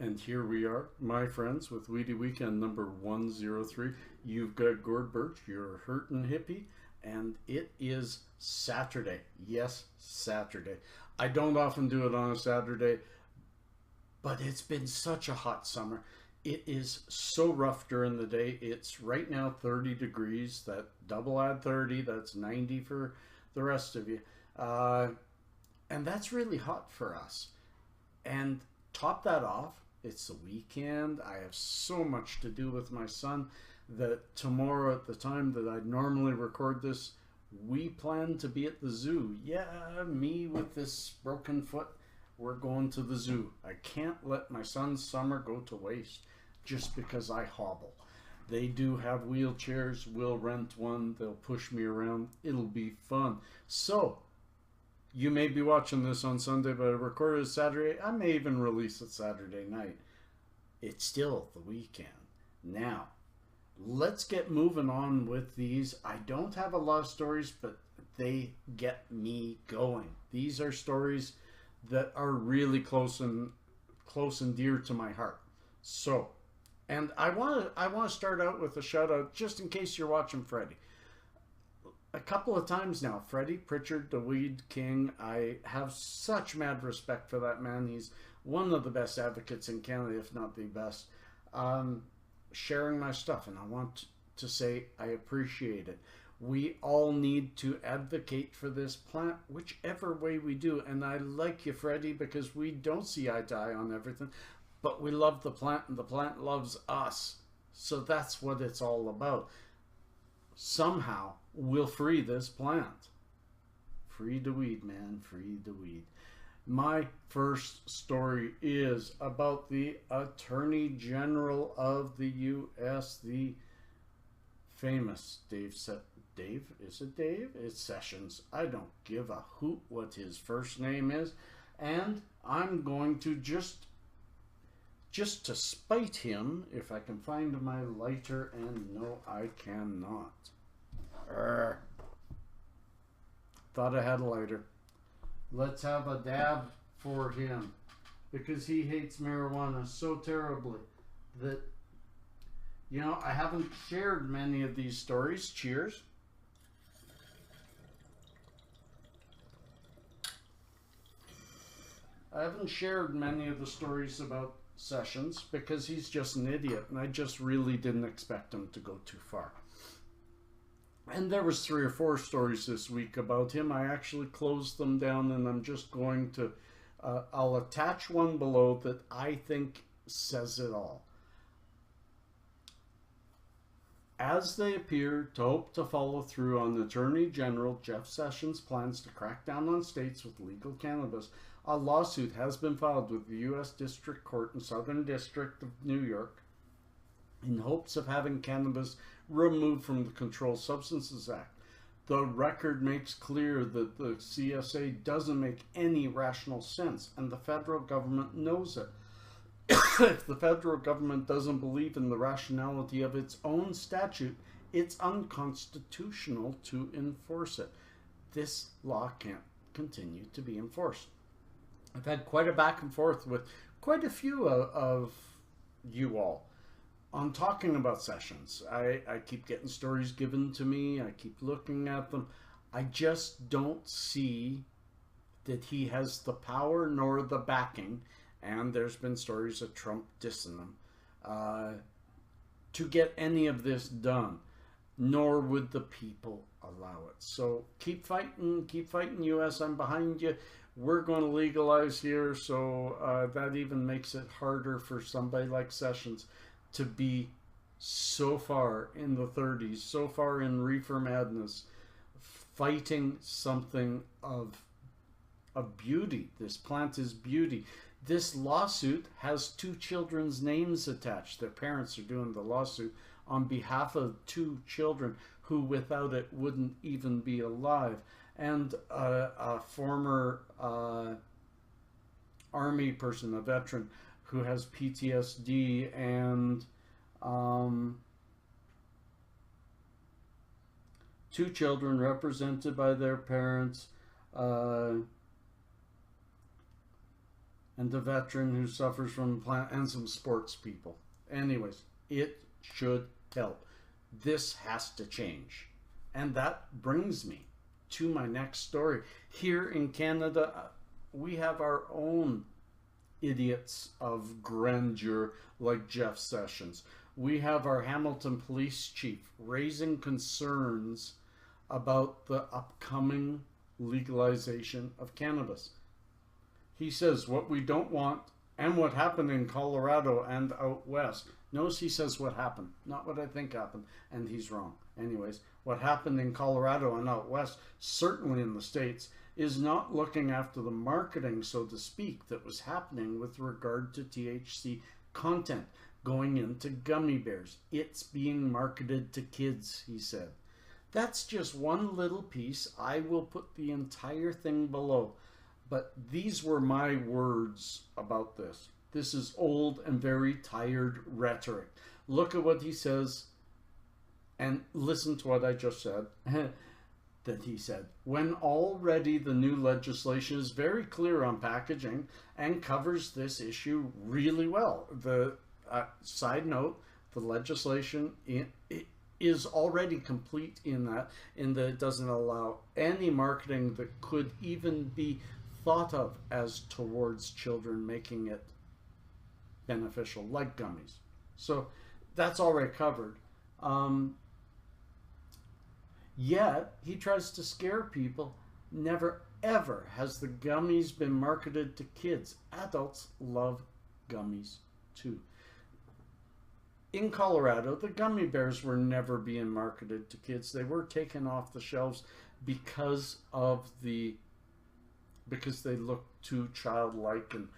And here we are, my friends, with Weedy Weekend number 103. You've got Gord Birch, your hurtin' hippie, and it is Saturday. Yes, Saturday. I don't often do it on a Saturday, but it's been such a hot summer. It is so rough during the day. It's right now 30 degrees. That double add 30, that's 90 for the rest of you. And that's really hot for us. And top that off, it's the weekend. I have so much to do with my son that tomorrow at the time that I'd normally record this, we plan to be at the zoo. Yeah, me with this broken foot, we're going to the zoo. I can't let my son's summer go to waste just because I hobble. They do have wheelchairs. We'll rent one. They'll push me around. It'll be fun. So, you may be watching this on Sunday, but I recorded it Saturday. I may even release it Saturday night. It's still the weekend. Now, let's get moving on with these. I don't have a lot of stories, but they get me going. These are stories that are really close and dear to my heart. So, and I want to start out with a shout out just in case you're watching Freddie. A couple of times now, Freddie Pritchard, the Weed King, I have such mad respect for that man. He's one of the best advocates in Canada, if not the best, sharing my stuff. And I want to say I appreciate it. We all need to advocate for this plant, whichever way we do. And I like you, Freddie, because we don't see eye to eye on everything, but we love the plant and the plant loves us. So that's what it's all about. Somehow we'll free this plant. Free the weed, man. Free the weed. My first story is about the Attorney General of the U.S., the famous Dave, is it Dave? It's Sessions. I don't give a hoot what his first name is. And I'm going to just to spite him, if I can find my lighter, and no, I cannot. Thought I had a lighter. Let's have a dab for him, because he hates marijuana so terribly that, you know, I haven't shared many of these stories. Cheers. I haven't shared many of the stories about Sessions because he's just an idiot, and I just really didn't expect him to go too far. And there was 3 or 4 stories this week about him. I actually closed them down, and I'm just going to I'll attach one below that I think says it all. As they appear to hope to follow through on Attorney General Jeff Sessions' plans to crack down on states with legal cannabis, a lawsuit has been filed with the U.S. District Court in Southern District of New York in hopes of having cannabis removed from the Controlled Substances Act. The record makes clear that the CSA doesn't make any rational sense, and the federal government knows it. If the federal government doesn't believe in the rationality of its own statute, it's unconstitutional to enforce it. This law can't continue to be enforced. I've had quite a back and forth with quite a few of you all on talking about Sessions. I keep getting stories given to me. I keep looking at them. I just don't see that he has the power nor the backing, and there's been stories of Trump dissing him, to get any of this done, nor would the people allow it. So keep fighting, US. I'm behind you. We're going to legalize here, so that even makes it harder for somebody like Sessions to be so far in the 30s, so far in reefer madness, fighting something of beauty. This plant is beauty. This lawsuit has 2 children's names attached. Their parents are doing the lawsuit on behalf of 2 children who without it wouldn't even be alive. And a former Army person, a veteran, who has PTSD, and 2 children represented by their parents, and and the veteran who suffers from plant, and some sports people. Anyways, it should help. This has to change. And that brings me to my next story. Here in Canada, we have our own idiots of grandeur like Jeff Sessions. We have our Hamilton police chief raising concerns about the upcoming legalization of cannabis. He says what we don't want and what happened in Colorado and out west. Notice he says what happened, not what I think happened, and he's wrong. Anyways, what happened in Colorado and out west, certainly in the States, is not looking after the marketing, so to speak, that was happening with regard to THC content going into gummy bears. It's being marketed to kids, he said. That's just one little piece. I will put the entire thing below. But these were my words about this. This is old and very tired rhetoric. Look at what he says and listen to what I just said. That he said, when already the new legislation is very clear on packaging and covers this issue really well. The side note, the legislation is already complete in that it doesn't allow any marketing that could even be thought of as towards children, making it beneficial, like gummies. So that's already covered. Yet he tries to scare people. Never ever has the gummies been marketed to kids. Adults love gummies too. In Colorado, the gummy bears were never being marketed to kids. They were taken off the shelves because they look too childlike and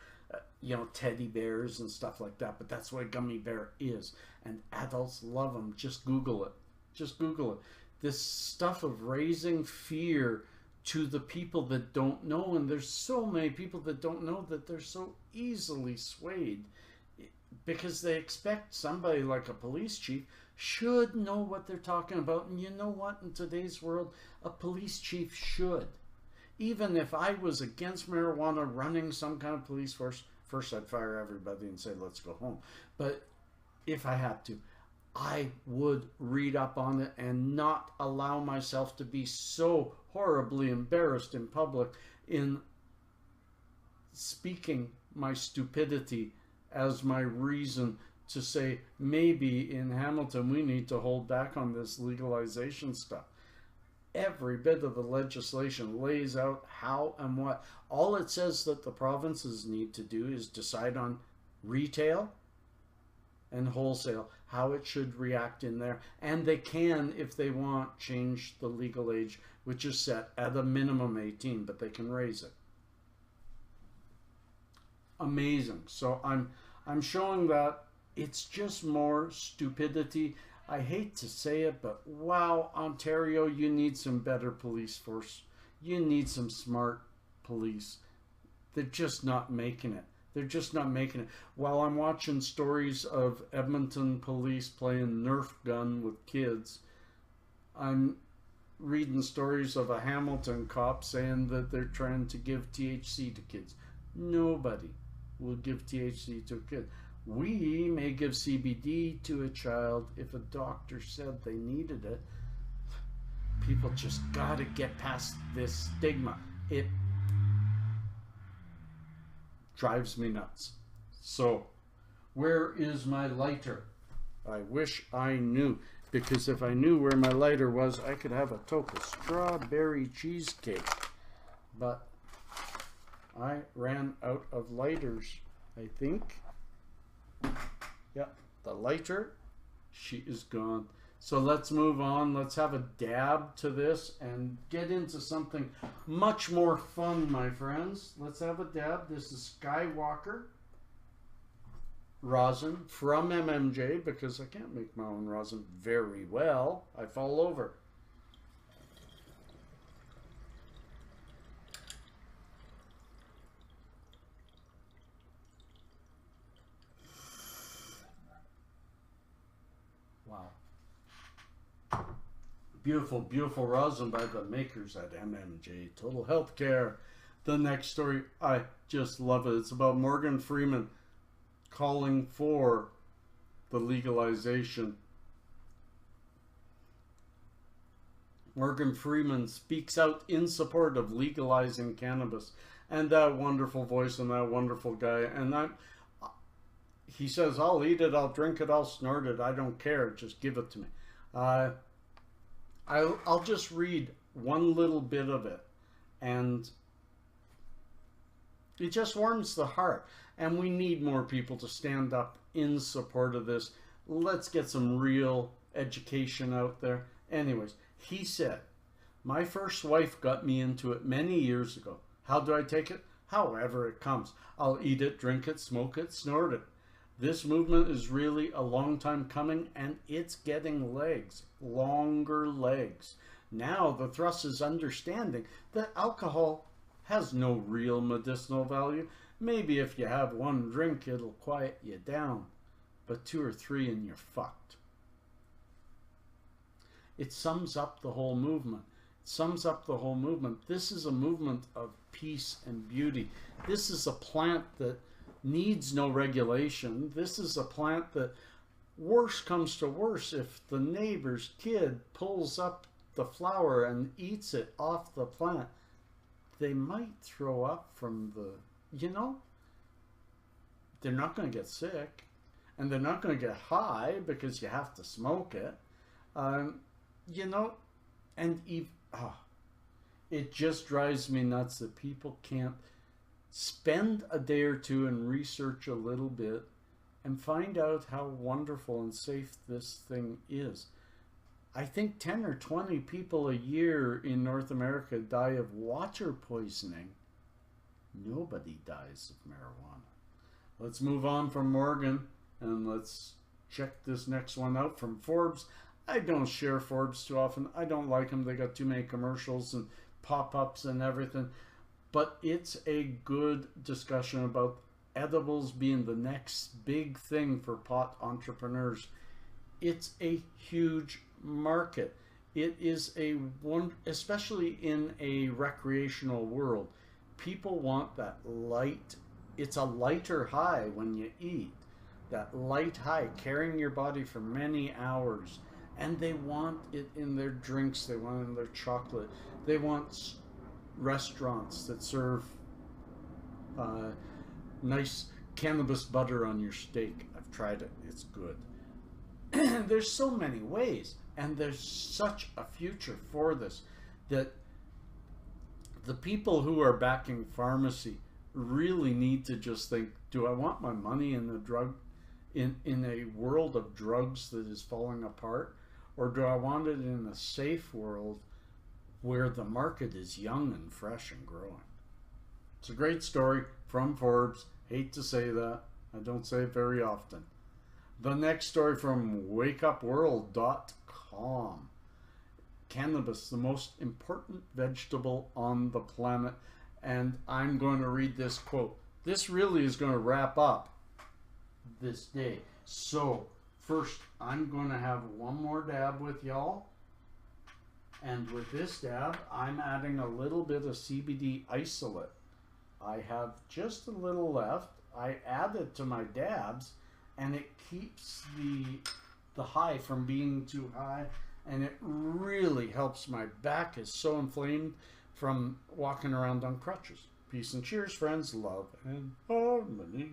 teddy bears and stuff like that. But that's what a gummy bear is, and adults love them. Just Google it. Just Google it. This stuff of raising fear to the people that don't know, and there's so many people that don't know, that they're so easily swayed because they expect somebody like a police chief should know what they're talking about. And you know what? In today's world, a police chief should. Even if I was against marijuana running some kind of police force, first I'd fire everybody and say, let's go home. But if I had to, I would read up on it and not allow myself to be so horribly embarrassed in public in speaking my stupidity as my reason to say maybe in Hamilton we need to hold back on this legalization stuff. Every bit of the legislation lays out how and what. All it says that the provinces need to do is decide on retail and wholesale, how it should react in there. And they can, if they want, change the legal age, which is set at a minimum 18, but they can raise it. Amazing. So I'm showing that it's just more stupidity. I hate to say it, but wow, Ontario, you need some better police force. You need some smart police. They're just not making it. They're just not making it. While I'm watching stories of Edmonton police playing Nerf gun with kids, I'm reading stories of a Hamilton cop saying that they're trying to give THC to kids. Nobody will give THC to a kid. We may give CBD to a child if a doctor said they needed it. People just gotta get past this stigma. It drives me nuts. So, where is my lighter? I wish I knew, because if I knew where my lighter was, I could have a toke of strawberry cheesecake. But I ran out of lighters, I think. Yeah, the lighter, she is gone. So let's move on. Let's have a dab to this and get into something much more fun, my friends. Let's have a dab. This is Skywalker rosin from MMJ, because I can't make my own rosin very well. I fall over. Wow. Beautiful, beautiful rosin by the makers at MMJ Total Healthcare. The next story, I just love it. It's about Morgan Freeman calling for the legalization. Morgan Freeman speaks out in support of legalizing cannabis. And that wonderful voice and that wonderful guy. And he says, I'll eat it, I'll drink it, I'll snort it. I don't care. Just give it to me. I'll just read one little bit of it. And it just warms the heart. And we need more people to stand up in support of this. Let's get some real education out there. Anyways, he said, my first wife got me into it many years ago. How do I take it? However it comes. I'll eat it, drink it, smoke it, snort it. This movement is really a long time coming, and it's getting legs, longer legs. Now the thrust is understanding that alcohol has no real medicinal value. Maybe if you have one drink, it'll quiet you down. But 2 or 3 and you're fucked. It sums up the whole movement. It sums up the whole movement. This is a movement of peace and beauty. This is a plant that needs no regulation. This is a plant that, worse comes to worse, if the neighbor's kid pulls up the flower and eats it off the plant, they might throw up from the, you know, they're not going to get sick, and they're not going to get high because you have to smoke it, you know, and it just drives me nuts that people can't spend a day or two and research a little bit and find out how wonderful and safe this thing is. I think 10 or 20 people a year in North America die of water poisoning. Nobody dies of marijuana. Let's move on from Morgan and let's check this next one out from Forbes. I don't share Forbes too often. I don't like them. They got too many commercials and pop-ups and everything. But it's a good discussion about edibles being the next big thing for pot entrepreneurs. It's a huge market. It is a one, especially in a recreational world. People want that light. It's a lighter high when you eat. That light high, carrying your body for many hours. And they want it in their drinks. They want it in their chocolate. They want restaurants that serve nice cannabis butter on your steak. I've tried it. It's good. There's so many ways, and there's such a future for this, that the people who are backing pharmacy really need to just think, do I want my money in the drug, in a world of drugs that is falling apart, or do I want it in a safe world where the market is young and fresh and growing? It's a great story from Forbes. Hate to say that. I don't say it very often. The next story from wakeupworld.com. Cannabis, the most important vegetable on the planet. And I'm going to read this quote. This really is going to wrap up this day. So first, I'm going to have one more dab with y'all. And with this dab, I'm adding a little bit of CBD isolate. I have just a little left. I add it to my dabs, and it keeps the high from being too high, and it really helps. My back is so inflamed from walking around on crutches. Peace and cheers, friends. Love and harmony.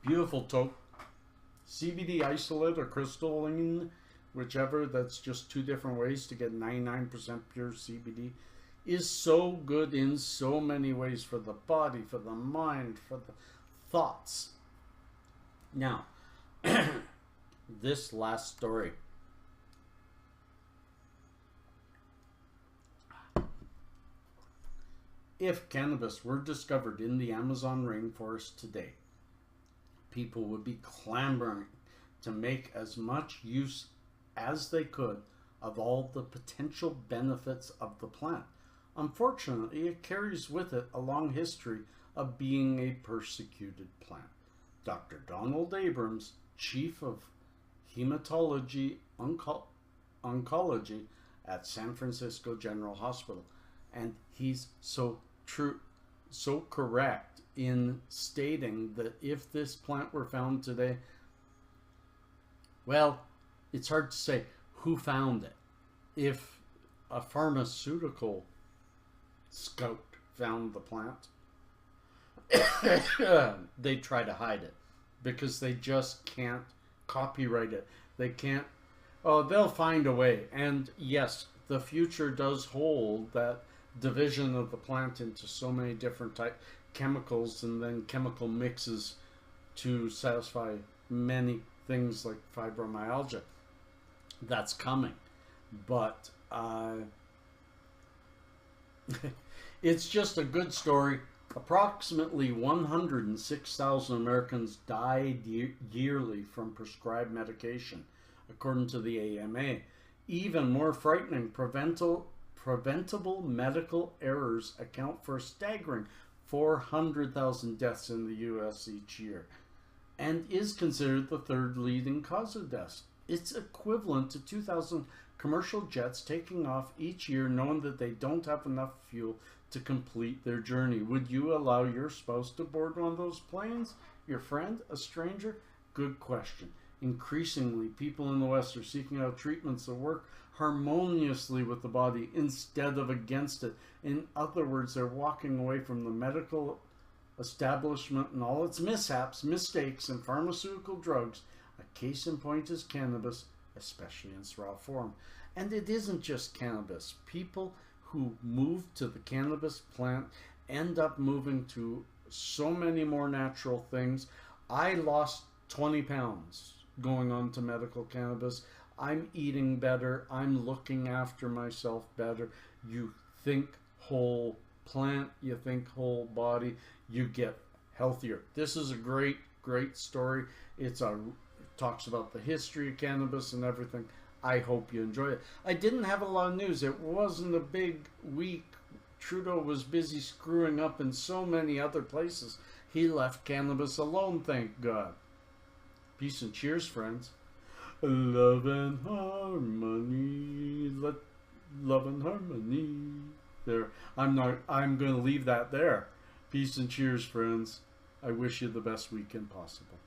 Beautiful toke. CBD isolate or crystalline, whichever, that's just 2 different ways to get 99% pure CBD, is so good in so many ways for the body, for the mind, for the thoughts. Now, this last story. If cannabis were discovered in the Amazon rainforest today, people would be clamoring to make as much use as they could of all the potential benefits of the plant. Unfortunately, it carries with it a long history of being a persecuted plant. Dr. Donald Abrams, chief of hematology oncology at San Francisco General Hospital, and he's so correct in stating that if this plant were found today, well, it's hard to say who found it. If a pharmaceutical scout found the plant, they try to hide it because they just can't copyright it. They can't. Oh, they'll find a way. And yes, the future does hold that division of the plant into so many different type chemicals and then chemical mixes to satisfy many things like fibromyalgia. That's coming, but it's just a good story. Approximately 106,000 Americans die yearly from prescribed medication, according to the AMA. Even more frightening, preventable medical errors account for a staggering 400,000 deaths in the U.S. each year, and is considered the third leading cause of deaths. It's equivalent to 2,000 commercial jets taking off each year knowing that they don't have enough fuel to complete their journey. Would you allow your spouse to board one of those planes? Your friend? A stranger? Good question. Increasingly, people in the West are seeking out treatments that work harmoniously with the body instead of against it. In other words, they're walking away from the medical establishment and all its mishaps, mistakes, and pharmaceutical drugs. A case in point is cannabis, especially in its raw form. And it isn't just cannabis. People who move to the cannabis plant end up moving to so many more natural things. I lost 20 pounds going on to medical cannabis. I'm eating better. I'm looking after myself better. You think whole plant, you think whole body, you get healthier. This is a great story. It talks about the history of cannabis and everything. I hope you enjoy it. I didn't have a lot of news. It wasn't a big week. Trudeau was busy screwing up in so many other places. He left cannabis alone, thank God. Peace and cheers, friends. Love and harmony. Love and harmony. There. I'm going to leave that there. Peace and cheers, friends. I wish you the best weekend possible.